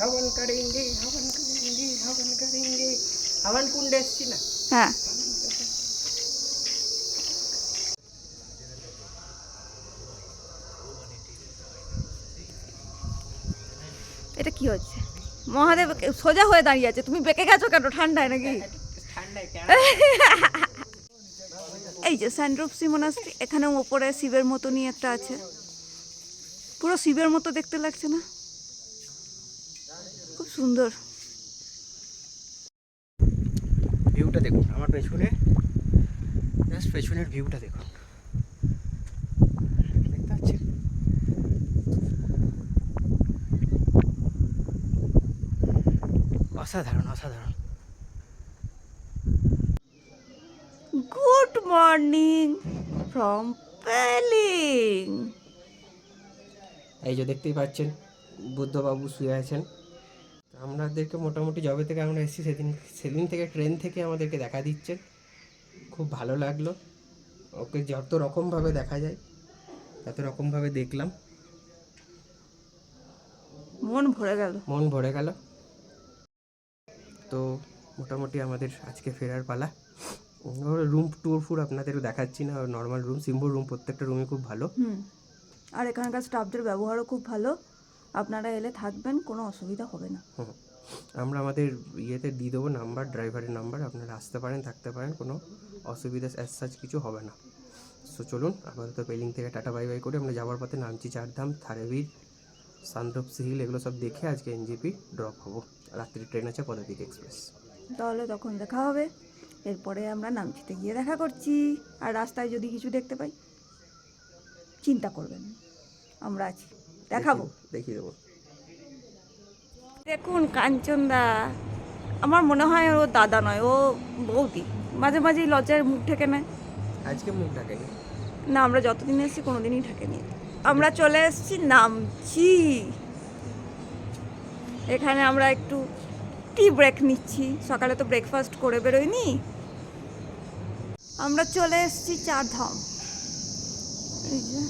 हवन करेंगे हवन करेंगे हवन करेंगे हवन कुंड এসছি না হ্যাঁ এটা কি হচ্ছে মহাদেব সোজা হয়ে দাঁড়িয়ে আছে তুমি বেঁকে গেছো কেন ঠান্ডায় নাকি ঠান্ডায় এই যে স্যান্ড্রুপসি মনাস্ট্রি এখানে উপরে শিবের মতনই একটা আছে পুরো শিবের মতো দেখতে লাগছে না খুব সুন্দর ভিউটা দেখুন আমার পেছনে জাস্ট পেছনের ভিউটা দেখুন দেখতে পাচ্ছেন অসাধারণ অসাধারণ গুড মর্নিং ফ্রম পেলিং এই যে দেখতেই পাচ্ছেন বুদ্ধবাবু শুয়ে আছেন আমাদেরকে মোটামুটি যবে থেকে আমরা এসেছি সেদিন থেকে ট্রেন থেকে আমাদেরকে দেখা দিচ্ছেন খুব ভালো লাগলো ওকে যত রকমভাবে দেখা যায় তত রকমভাবে দেখলাম মন ভরে গেল তো মোটামুটি আমাদের আজকে ফেরার পালা রুম ট্যুর আপনাদেরও দেখাচ্ছি না নর্মাল রুম সিম্বুর রুম প্রত্যেকটা রুমই খুব ভালো আর এখানকার স্টাফদের ব্যবহারও খুব ভালো আপনারা এলে থাকবেন কোনো অসুবিধা হবে না আমরা আমাদের ইয়েতে দিয়ে দেবো নাম্বার ড্রাইভারের নাম্বার আপনারা আসতে পারেন থাকতে পারেন কোনো অসুবিধা অ্যাজ সাচ কিছু হবে না সো চলুন আপাতত পেলিং থেকে টাটা বাই বাই করে আমরা যাওয়ার পথে নামছি চারধাম থারেবীর সান্দ্রপসি হিল এগুলো সব দেখে আজকে এনজেপি ড্রপ হবো রাত্রি ট্রেন আছে পদাতিক এক্সপ্রেস তাহলে তখন দেখা হবে এরপরে আমরা নামচিতে গিয়ে দেখা করছি আর রাস্তায় যদি কিছু দেখতে পাই চিন্তা করবেন আমরা আছি দেখাবো দেখিয়ে দেবো দেখুন কাঞ্চনদা আমার মনে হয় ও দাদা নয় ও বৌদি মাঝে মাঝেই লজ্জায় মুখ ঢেকে নেয় আজকে মুখ ঢাকেনি না আমরা যতদিন এসেছি কোনোদিনই ঢাকেনি আমরা চলে এসেছি নামচি এখানে আমরা একটু টি ব্রেক নিচ্ছি সকালে তো ব্রেকফাস্ট করে বেরোইনি আমরা চলে এসেছি চারধাম এই যে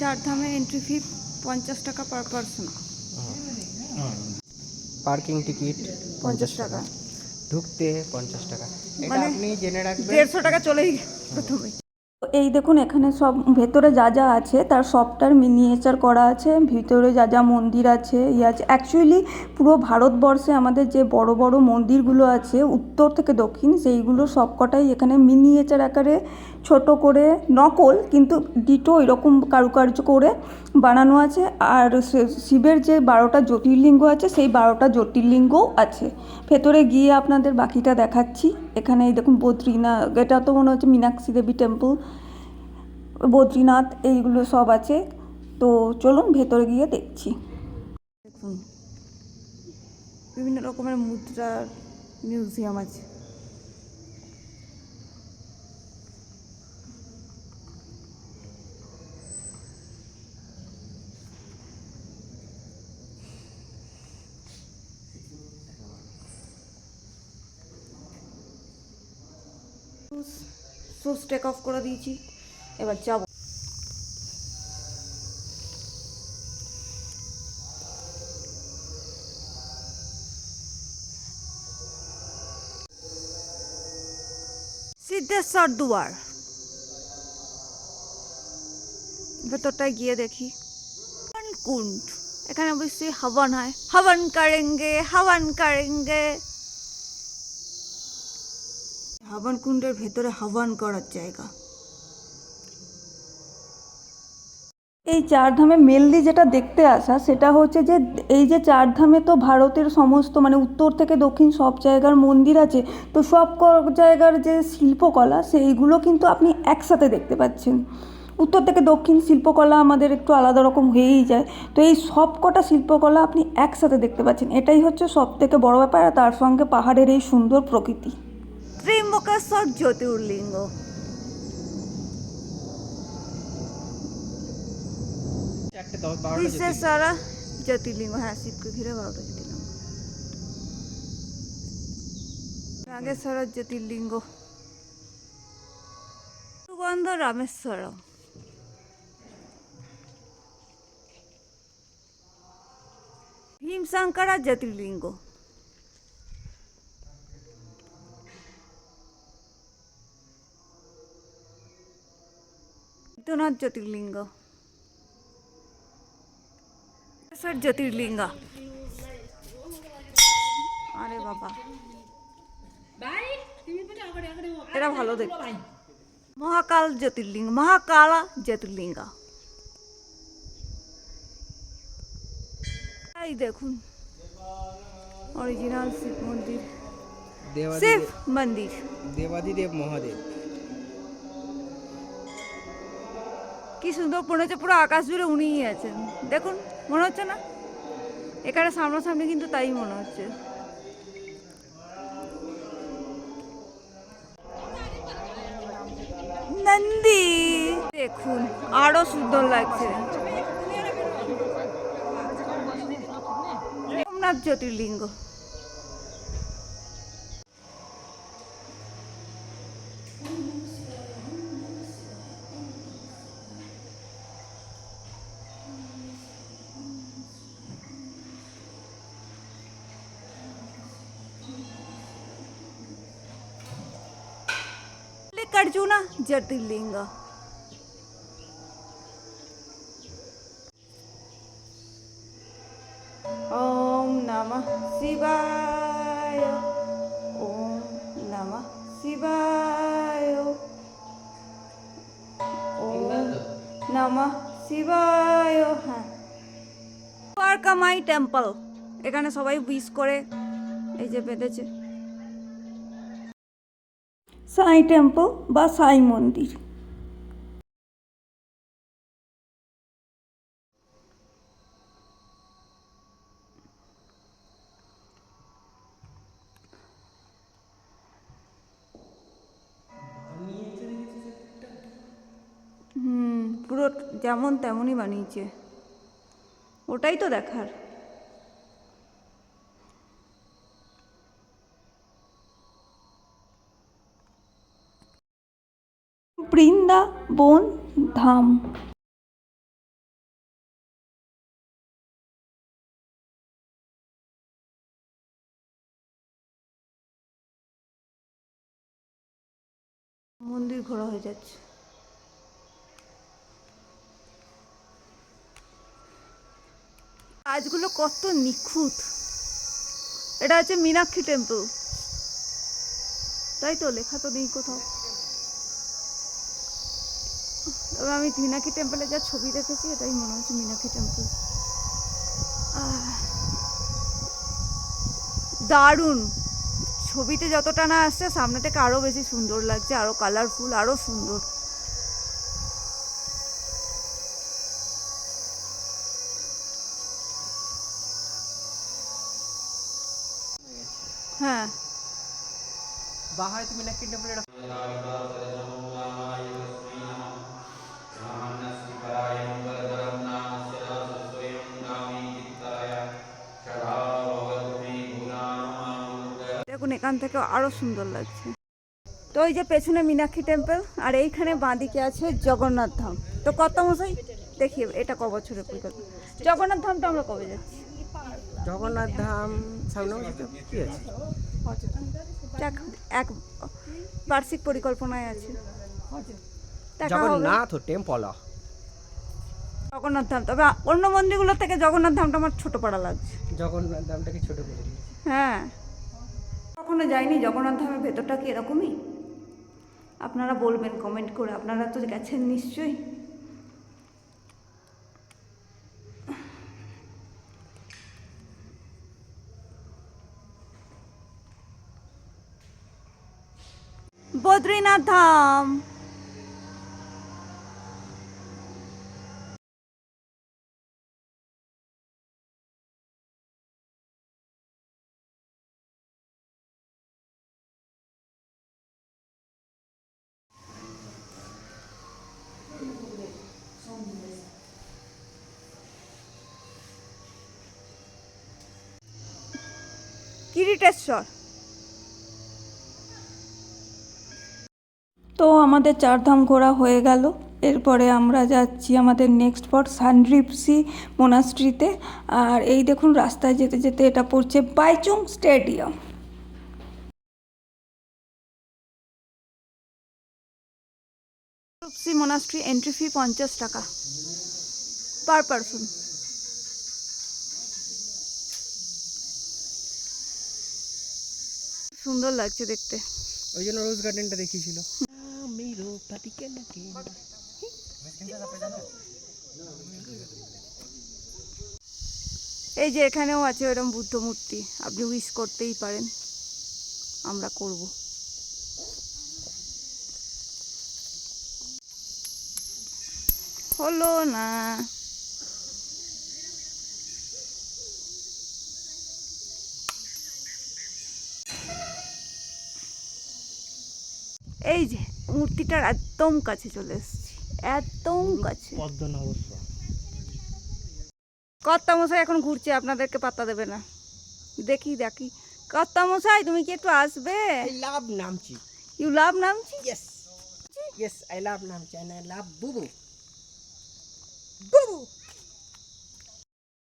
চারধামে এন্ট্রি ফি 50 টাকা পার পারসন পার্কিং টিকিট 50 টাকা ঢুকতে 50 টাকা এটা মানে আপনি জেনে রাখবেন 150 টাকা চলেই প্রথমে এই দেখুন এখানে সব ভেতরে যা যা আছে তার সবটার মিনিয়েচার করা আছে ভিতরে যা যা মন্দির আছে আছে অ্যাকচুয়ালি পুরো ভারতবর্ষে আমাদের যে বড় বড় মন্দিরগুলো আছে উত্তর থেকে দক্ষিণ সেইগুলো সবকটাই এখানে মিনিয়েচার আকারে ছোট করে নকল কিন্তু ডিটো এরকম কারুকার্য করে বানানো আছে আর শিবের যে 12টা জ্যোতির্লিঙ্গ আছে সেই 12টা জ্যোতির্লিঙ্গও আছে ভেতরে গিয়ে আপনাদের বাকিটা দেখাচ্ছি এখানে এই দেখুন বদ্রীনাথ এটা তো মনে হচ্ছে মীনাক্ষী দেবী টেম্পল বদ্রীনাথ এইগুলো সব আছে তো চলুন ভেতরে গিয়ে দেখছি দেখুন বিভিন্ন রকমের মুদ্রার মিউজিয়াম আছে সুইচ টেক অফ করে দিয়েছি এবার যাব সিদ্ধেশ্বর দুয়ার ভেতরটায় গিয়ে দেখি কুণ্ড এখানে অবশ্যই হবন হয় হবন করেঙ্গে হবন কুণ্ডের ভেতরে হবন করার জায়গা এই চারধামে মেনলি যেটা দেখতে আসা সেটা হচ্ছে যে এই যে চারধামে তো ভারতের সমস্ত মানে উত্তর থেকে দক্ষিণ সব জায়গার মন্দির আছে তো সব জায়গার যে শিল্পকলা সেইগুলো কিন্তু আপনি একসাথে দেখতে পাচ্ছেন উত্তর থেকে দক্ষিণ শিল্পকলা আমাদের একটু আলাদা রকম হয়েই যায় তো এই সব কটা শিল্পকলা আপনি একসাথে দেখতে পাচ্ছেন এটাই হচ্ছে সব থেকে বড় ব্যাপার আর তার সঙ্গে পাহাড়ের এই সুন্দর প্রকৃতি ত্রিম্বকেশ্বর জ্যোতির্লিঙ্গ বিশেষরা জ্যোতির্লিঙ্গ হ্যাঁ শিবকে ঘিরে 12টা জ্যোতির্লিঙ্গ নাগেশ্বর জ্যোতির্লিঙ্গ সুগন্ধ রামেশ্বরম ভীমশঙ্করা জ্যোতির্লিঙ্গ। বৈদ্যনাথ জ্যোতির্লিঙ্গ, জ্যোতির্লিঙ্গ। আরে বাবা, এরা ভালো দেখতে। মহাকাল জ্যোতির্লিঙ্গ, মহাকালা জ্যোতির্লিঙ্গ। এই দেখুন অরিজিনাল শিব মন্দির, শিব মন্দির। দেবাদিদেব মহাদেব। কি সুন্দর মনে হচ্ছে, পুরো আকাশ জুড়ে উনিই আছেন। দেখুন, মনে হচ্ছে না? এখানে সামনাসামনি কিন্তু তাই মনে হচ্ছে। নন্দী দেখুন, আরো সুন্দর লাগছে। সোমনাথ জ্যোতির্লিঙ্গ। मल्लिकार्जुन ज्योतिर्लिंग। ओम नमः शिवाय, ओम नमः शिवाय, ओम नमः शिवाय। हाँ, द्वारकामाई टेम्पल, এখানে সবাই উইশ করে, এই যে বেঁধেছে। সাই টেম্পল বা সাই মন্দির। পুরো যেমন তেমনই বানিয়েছে, ওটাই তো দেখার। বৃন্দাবন ধাম। মন্দির ঘোরা হয়ে যাচ্ছে। কাজগুলো কত নিখুঁত। এটা হচ্ছে মীনাক্ষী টেম্পল, তাই তো লেখা তো নেই কোথাও। তবে আমি মীনাক্ষী টেম্পলে যা ছবি দেখেছি এটাই মনে হচ্ছে মীনাক্ষী টেম্পল। দারুণ, ছবিতে যতটা না আসছে সামনে থেকে আরো বেশি সুন্দর লাগছে, আরো কালারফুল, আরো সুন্দর। হ্যাঁ, বাহায় তুমি নাকি টেম্পল। দেখুন এখান থেকে আরো সুন্দর লাগছে। তো এই যে পেছনে মীনাক্ষী টেম্পল, আর এইখানে বাঁদিকে আছে জগন্নাথ ধাম। তো কত মশাই দেখিয়ে এটা ক বছরের পরিকল্পনা? জগন্নাথ ধামটা আমরা কবে যাচ্ছি? জগন্নাথ ধাম সামনে কি আছে? যাক, এক বার্ষিক পরিকল্পনায় আছে। জগন্নাথ টেম্পল, জগন্নাথ ধাম। তবে অন্য মন্দিরগুলোর থেকে জগন্নাথ ধামটা আমার ছোট পাড়া লাগছে। জগন্নাথ ধামটাকে ছোট করে দিয়েছে। হ্যাঁ, কখনো যাইনি জগন্নাথ ধামের ভেতরটা কি এরকমই? আপনারা বলবেন কমেন্ট করে, আপনারা তো গেছেন নিশ্চয়ই। বদ্রীনাথ ধাম। কিরিটেশ্বর। তো আমাদের চারধাম ঘোরা হয়ে গেল। এরপরে আমরা যাচ্ছি আমাদের নেক্সট স্পট সানড্রিপসি মোনাস্ট্রিতে। আর এই দেখুন রাস্তায় যেতে যেতে এটা পড়ছে বাইচুং স্টেডিয়াম। সানড্রিপসি মোনাস্ট্রি এন্ট্রি ফি 50 টাকা পার পারসন। সুন্দর লাগছে দেখতে। ওই জন্য রোজ গার্ডেনটা দেখিয়েছিল। এই যে এখানেও আছে ওরকম বুদ্ধ মূর্তি, আপনি উইশ করতেই পারেন, আমরা করব। হলো না। এই যে মূর্তিটার একদম কাছে চলে এসেছি, একদম কাছে। কর্তামশাই এখন ঘুরছে, আপনাদেরকে পাত্তা দেবে না। দেখি দেখি কর্তামশাই তুমি কি একটু আসবে? I love Namchi. You love Namchi. Yes. Yes, I love Namchi and I love Bubu.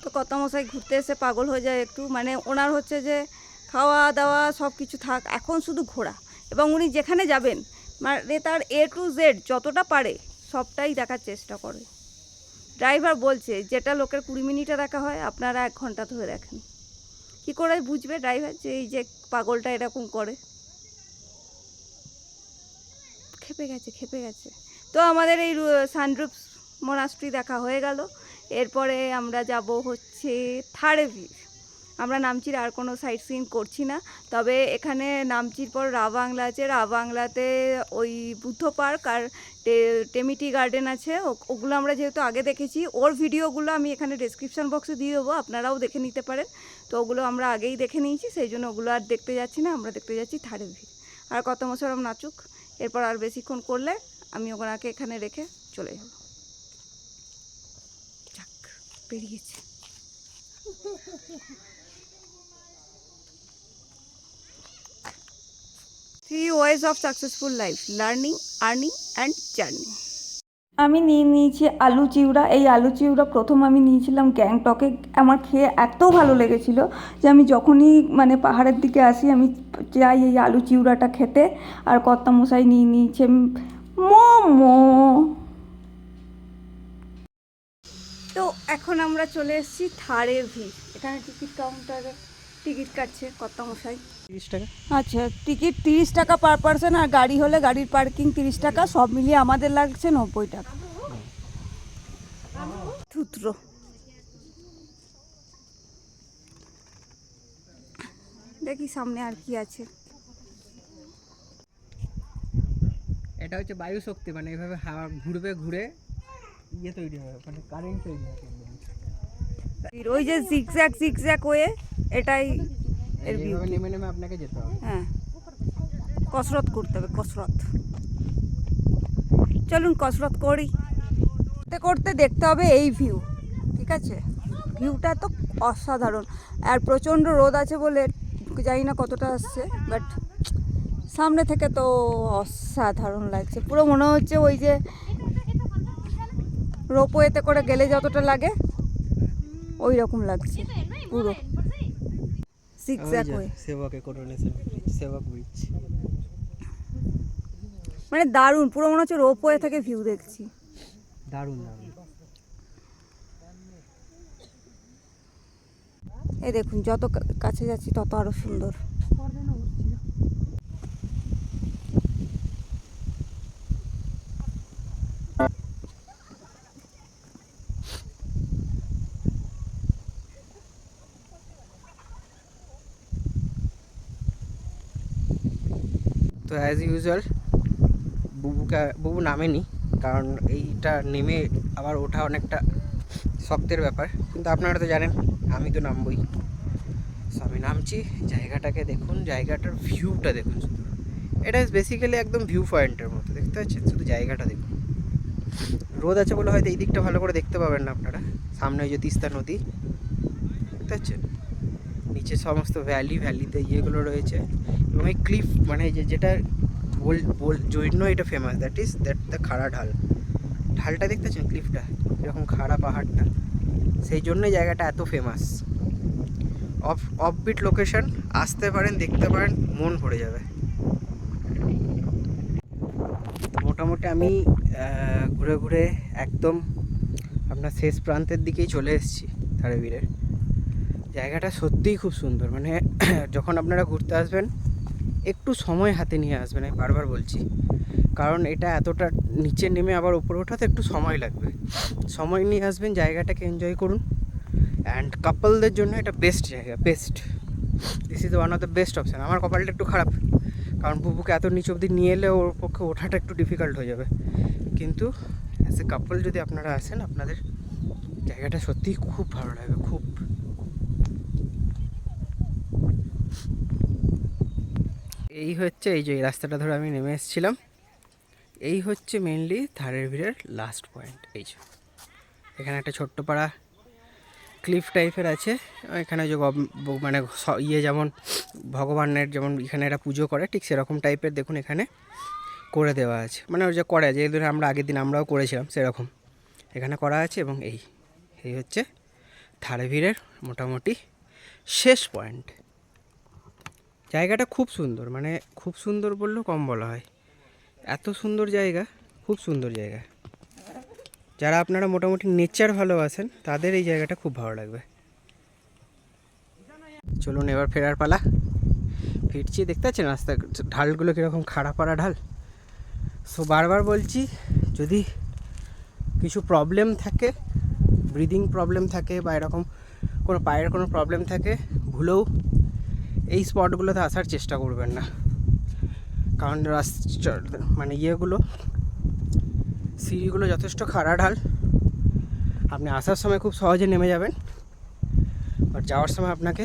তো কর্তামশাই ঘুরতে এসে পাগল হয়ে যায় একটু, মানে ওনার হচ্ছে যে খাওয়া দাওয়া সব কিছু থাক, এখন শুধু ঘোরা। এবং উনি যেখানে যাবেন মানে তার A to Z যতটা পারে সবটাই দেখার চেষ্টা করে। ড্রাইভার বলছে যেটা লোকের 20 মিনিটে দেখা হয় আপনারা 1 ঘন্টা ধরে দেখেন। কি করে বুঝবে ড্রাইভার যে এই যে পাগলটা এরকম করে? খেপে গেছে। তো আমাদের এই সানড্রিপস মোনাস্ট্রি দেখা হয়ে গেল। এরপরে আমরা যাব হচ্ছে থারেভির। আমরা নামচির আর কোনো সাইট সিন করছি না, তবে এখানে নামচির পর রাবাংলা আছে, রাবাংলাতে ওই বুদ্ধ পার্ক আর টেমিটি গার্ডেন আছে, ওগুলো আমরা যেহেতু আগে দেখেছি, ওর ভিডিওগুলো আমি এখানে ডেসক্রিপশন বক্সে দিয়ে দেবো, আপনারাও দেখে নিতে পারেন। তো ওগুলো আমরা আগেই দেখে নিয়েছি, সেই জন্য ওগুলো আর দেখতে যাচ্ছি না, আমরা দেখতে যাচ্ছি থারেভির। আর কত মশরম নাচুক, এরপর আর বেশিক্ষণ করলে আমি ওনাকে এখানে রেখে চলে যাব। যাক বেরিয়েছে। Three ways of successful life: learning, earning and journey. আমি নিয়েছি আলু চিউড়া। এই আলু চিউড়া প্রথম আমি নিয়েছিলাম গ্যাংটকে। আমার খেয়ে এত ভালো লেগেছিল যে আমি যখনই মানে পাহাড়ের দিকে আসি আমি চাই এই আলু চিউড়াটা খেতে। আর কর্তামশাই নিয়েছে মোমো। তো এখন আমরা চলে এসেছি থারেভির। এখানে টিকিট কাউন্টারে টিকিট কাটছে কর্তামশাই। 30 টাকা। আচ্ছা, টিকিট 30 টাকা পার পারসন, আর গাড়ি হলে গাড়ির পার্কিং 30 টাকা, সব মিলিয়ে আমাদের লাগছে 90 টাকা। থুত্র দেখি সামনে আর কি আছে। এটা হচ্ছে বায়ু শক্তি, মানে এইভাবে হাওয়া ঘুরবে, ঘুরে ইয়ে তৈরি হবে, মানে কারেন্ট তৈরি হবে। ওই যে জিগজ্যাগ ওয়ে, এটাই এর ভিউ। এইভাবে নেমে নেমে আপনাকে যেতে হবে। হ্যাঁ, কসরত করতে হবে, কসরত। চলুন কসরত করি। করতে করতে দেখতে হবে এই ভিউ, ঠিক আছে? ভিউটা তো অসাধারণ। আর প্রচণ্ড রোদ আছে বলে জানি না কতটা আসছে, বাট সামনে থেকে তো অসাধারণ লাগছে। পুরো মনে হচ্ছে ওই যে রোপওয়েতে করে গেলে যতটা লাগে ওই রকম লাগছে পুরো। জিগজ্যাগ ওয়ে, সেবকে করোনেশন ব্রিজ, সেবক ব্রিজ। মানে দারুণ, পুরো মনে হচ্ছে রোপওয়ে থেকে ভিউ দেখছি। দারুণ দারুণ। এই দেখুন যত কাছে যাচ্ছি তত আরো সুন্দর। তো অ্যাজ ইউজুয়াল বুবু নামেনি, কারণ এইটা নেমে আবার ওঠা অনেকটা শক্তের ব্যাপার, কিন্তু আপনারা তো জানেন আমি তো নামবই। সো আমি নামছি। জায়গাটাকে দেখুন, জায়গাটার ভিউটা দেখুন শুধু। এটা বেসিক্যালি একদম ভিউ পয়েন্টের মতো, দেখতে পাচ্ছেন? শুধু জায়গাটা দেখুন। রোদ আছে বলে হয়তো এই দিকটা ভালো করে দেখতে পাবেন না আপনারা। সামনে ওই যে তিস্তা নদী, দেখতে পাচ্ছেন? নিচে সমস্ত ভ্যালিতে ইয়েগুলো রয়েছে, এবং এই ক্লিফ মানে যেটা জন্য এটা ফেমাস, দ্যাট দ্য খাড়া ঢাল। ঢালটা দেখতে পাচ্ছেন, ক্লিফটা এরকম খাড়া পাহাড়টা, সেই জন্যই জায়গাটা এত ফেমাস। অফবিট লোকেশন, আসতে পারেন, দেখতে পারেন, মন ভরে যাবে। মোটামুটি আমি ঘুরে ঘুরে একদম আপনার শেষ প্রান্তের দিকেই চলে এসেছি ধারেবীরের। জায়গাটা সত্যিই খুব সুন্দর, মানে যখন আপনারা ঘুরতে আসবেন একটু সময় হাতে নিয়ে আসবেন, আমি বারবার বলছি, কারণ এটা এতটা নিচে নেমে আবার উপরে ওঠাতে একটু সময় লাগবে। সময় নিয়ে আসবেন, জায়গাটাকে এনজয় করুন। অ্যান্ড কাপলদের জন্য এটা বেস্ট জায়গা, best. This is one of the best option. আমার কপালটা একটু খারাপ, কারণ বুবুকে এত নিচে অবধি নিয়ে এলে ওর পক্ষে ওঠাটা একটু ডিফিকাল্ট হয়ে যাবে, কিন্তু অ্যাজ এ কাপল যদি আপনারা আসেন, আপনাদের জায়গাটা সত্যিই খুব ভালো লাগবে, খুব। এই হচ্ছে, এই যে এই রাস্তাটা ধরে আমি নেমে এসেছিলাম, এই হচ্ছে মেনলি ধারেবীরের লাস্ট পয়েন্ট। এই যে এখানে একটা ছোট্ট পাড়া ক্লিফ টাইপের আছে, এখানে যে মানে ইয়ে যেমন ভগবানের যেমন এখানে এরা পুজো করে, ঠিক সেরকম টাইপের দেখুন এখানে করে দেওয়া আছে, মানে ওই যে করে, যে ধরে আমরা আগের দিন আমরাও করেছিলাম সেরকম এখানে করা আছে। এবং এই হচ্ছে ধারেবীরের মোটামুটি শেষ পয়েন্ট। জায়গাটা খুব সুন্দর, মানে খুব সুন্দর বললেও কম বলা হয়, এত সুন্দর জায়গা, খুব সুন্দর জায়গা। যারা আপনারা মোটামুটি নেচার ভালোবাসেন তাদের এই জায়গাটা খুব ভালো লাগবে। চলুন এবার ফেরার পালা। ফিরছি, দেখতে পাচ্ছেন রাস্তা ঢালগুলো কীরকম খাড়া পাড়া ঢাল। সো বারবার বলছি, যদি কিছু প্রবলেম থাকে, ব্রিদিং প্রবলেম থাকে বা এরকম কোনো পায়ের কোনো প্রবলেম থাকে, ভুলেও এই স্পটগুলোতে আসার চেষ্টা করবেন না, কারণ মানে ইয়েগুলো, সিঁড়িগুলো যথেষ্ট খাড়া ঢাল। আপনি আসার সময় খুব সহজে নেমে যাবেন, আর যাওয়ার সময় আপনাকে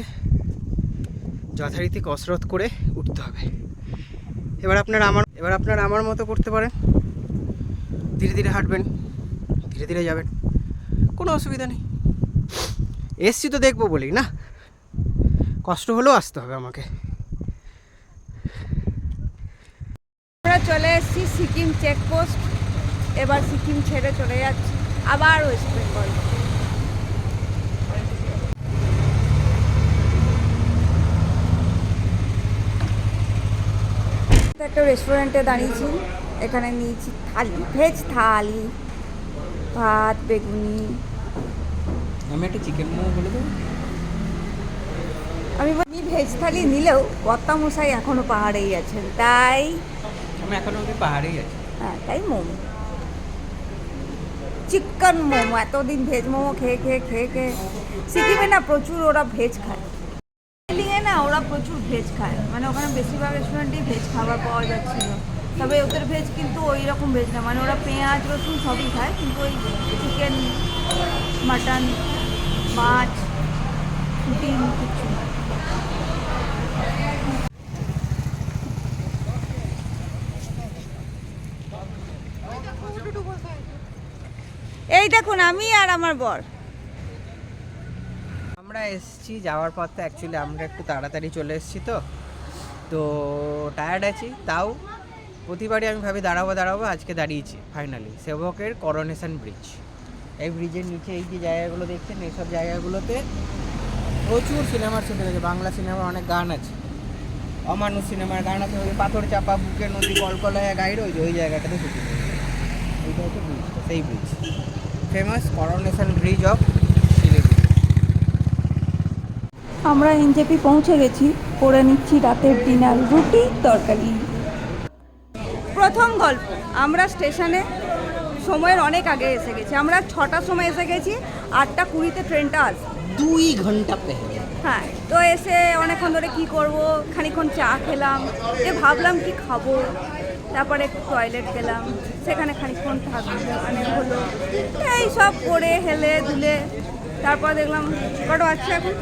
যথারীতি কসরত করে উঠতে হবে। এবার আপনারা আমার মতো করতে পারেন, ধীরে ধীরে হাঁটবেন, ধীরে ধীরে যাবেন, কোনো অসুবিধা নেই। এসছি তো দেখবো বলি না, কষ্ট হলেও আসতে হবে আমাকে। আমরা চলে এসেছি সিকিম চেকপোস্ট, এবার সিকিম ছেড়ে চলে যাচ্ছি আবার ওয়েস্ট বেঙ্গল। একটা রেস্টুরেন্টে দাঁড়িয়েছি, এখানে নিয়েছি থালি, ভেজ থালি, ভাত, বেগুনি। আমি একটা চিকেন মোমো বলে দেবো। আমি ভেজ থালি নিলেও কর্তামশাই এখনও পাহাড়েই আছেন, তাই আমি এখনো অব্দি পাহাড়েই আছি। হ্যাঁ, তাই মোমো, চিকেন মোমো। এতদিন ভেজ মোমো খেয়ে খেয়ে খেয়ে খেয়ে সিকিমে না প্রচুর ওরা ভেজ খায়, দার্জিলিংয়ে না ওরা প্রচুর ভেজ খায়, মানে ওখানে বেশিরভাগ রেস্টুরেন্টেই ভেজ খাবার পাওয়া যাচ্ছিল। তবে ওদের ভেজ কিন্তু ওই রকম ভেজ না, মানে ওরা পেঁয়াজ রসুন সবই খায়, কিন্তু ওই চিকেন, মাটন, মাছ, ডিম কিছু না। এই দেখুন আমি আর আমার বর আমরা এসেছি, যাওয়ার পথে অ্যাকচুয়ালি আমরা একটু তাড়াতাড়ি চলে এসেছি, তো টায়ার্ড আছি। তাও প্রতিবারই আমি ভাবি দাঁড়াবো, আজকে দাঁড়িয়েছি ফাইনালি সেবকের করোনেশন ব্রিজ। এই ব্রিজের নিচে এই যে জায়গাগুলো দেখছেন, এইসব জায়গাগুলোতে প্রচুর সিনেমার শুটিং আছে, বাংলা সিনেমার অনেক গান আছে, অমানুষ সিনেমার গান আছে, ওই পাথর চাপা, বুকে নদী, কলকলায় গাইড, ওই জায়গাটাতে শুটিং হয়েছে। এইটা হচ্ছে ব্রিজটা, সেই bridge, famous coronation bridge of Siliguri. আমরা এনজেপি পৌঁছে গেছি, করে নিচ্ছি রাতের ডিনার, রুটি তরকারি। প্রথম গল্প, আমরা স্টেশনে সময়ের অনেক আগে এসে গেছি, আমরা 6টার সময় এসে গেছি, 8:20 ট্রেনটা আসবে, 2 ঘন্টা পেয়ে। হ্যাঁ, তো এসে অনেকক্ষণ ধরে কী করব, খানিকক্ষণ চা খেলাম, ভাবলাম কি খাবো, তারপরে একটু টয়লেট গেলাম, সেখানে খানিকক্ষণ থাকতে মানে হলো, এই সব করে হেলে দুলে তারপর দেখলাম কটা বাচ্চা এখন,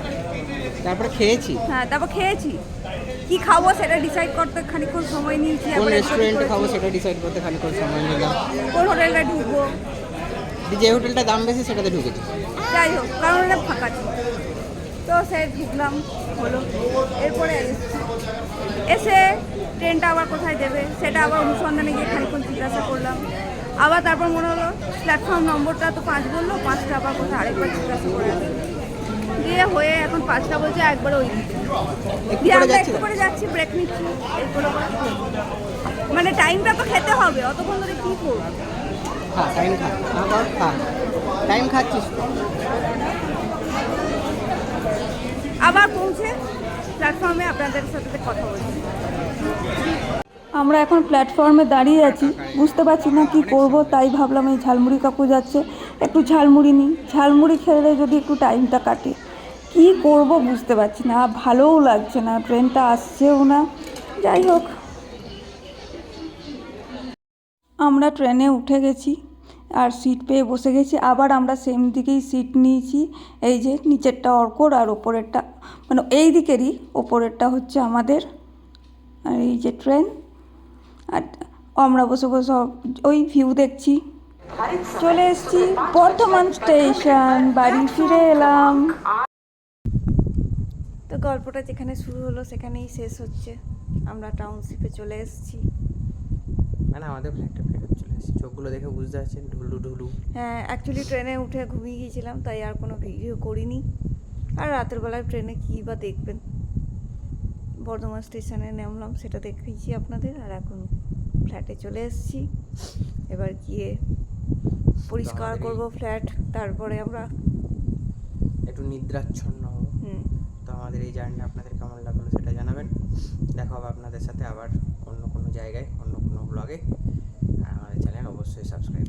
তারপরে খেয়েছি, হ্যাঁ তারপর খেয়েছি, কি খাবো সেটা ডিসাইড করতে খানিকক্ষণ সময় নিয়েছি, কোন রেস্টুরেন্টে খাবো সেটা ডিসাইড করতে খানিকক্ষণ সময় নিলাম, কোন হোটেলটা ঢুকবো, যে হোটেলটা দাম বেশি সেটাতে ঢুকেছি, যাই হোক কারণ এটা ফাঁকা ছিল, তো সে ঢুকলাম হলো। এরপরে এসে ট্রেনটা আবার কোথায় দেবে সেটা আবার অনুসন্ধানে গিয়ে খানিকক্ষণ জিজ্ঞাসা করলাম, আবার তারপর মনে হলো প্ল্যাটফর্ম নম্বরটা তো 5 বললো, 5টা আবার কোথায় আরেকবার জিজ্ঞাসা করে আসি। দিয়ে হয়ে এখন 5টা বলছে, একবার ওই দিকে দিয়ে আমরা একটু করে যাচ্ছি, ব্রেক নিচ্ছি এরপরে আবার মানে টাইমটা তো খেতে হবে, অতক্ষণ ধরে কী করবো। খা টাইম খা আবার খা টাইম খাচ্ছিস তো। আবার পৌঁছে প্ল্যাটফর্মে আপনাদের সাথে কথা বলছি। আমরা এখন প্ল্যাটফর্মে দাঁড়িয়ে আছি, বুঝতে পারছি না কি করব, তাই ভাবলাম এই ঝালমুড়ি কাকু যাচ্ছে, একটু ঝালমুড়ি নিই, ঝালমুড়ি খেলে যদি একটু টাইমটা কাটে। কি করব বুঝতে পারছি না, আর ভালোও লাগছে না, ট্রেনটা আসছেও না। যাই হোক, আমরা ট্রেনে উঠে গেছি আর সিট পেয়ে বসে গেছি। আবার আমরা সেম দিকেই সিট নিয়েছি, এই যে নিচেরটা অর্কর আর ওপরেরটা মানে এই দিকেরই, ওপরেরটা হচ্ছে আমাদের। আর এই যে ট্রেন, আর আমরা বসে বসে ওই ভিউ দেখছি। চলে এসেছি বর্ধমান স্টেশন, বাড়ি ফিরে এলাম। তো গল্পটা যেখানে শুরু হলো সেখানেই শেষ হচ্ছে। আমরা টাউনশিপে চলে এসেছি। মানে আমাদের ফ্ল্যাটে ফেরত চলে এসেছি, চোখগুলো দেখে বুঝতে পারছেন ঢুলু ঢুলু। হ্যাঁ, অ্যাকচুয়ালি ট্রেনে উঠে ঘুমিয়ে গিয়েছিলাম, তাই আর কোনো ভিডিও করিনি। আর রাতের বেলায় ট্রেনে কী বা দেখবেন, বর্ধমান স্টেশনে নামলাম সেটা দেখিয়েছি আপনাদের। আর এখন ফ্ল্যাটে চলে এসেছি, এবার গিয়ে পরিষ্কার করব ফ্ল্যাট, তারপরে আমরা একটু নিদ্রাচ্ছন্ন হবো। তো আমাদের এই জার্নি আপনাদের কেমন লাগলো সেটা জানাবেন। দেখা হবে আপনাদের সাথে আবার অন্য কোনো জায়গায়, অন্য কোনো ব্লগে। আর আমাদের চ্যানেল অবশ্যই সাবস্ক্রাইব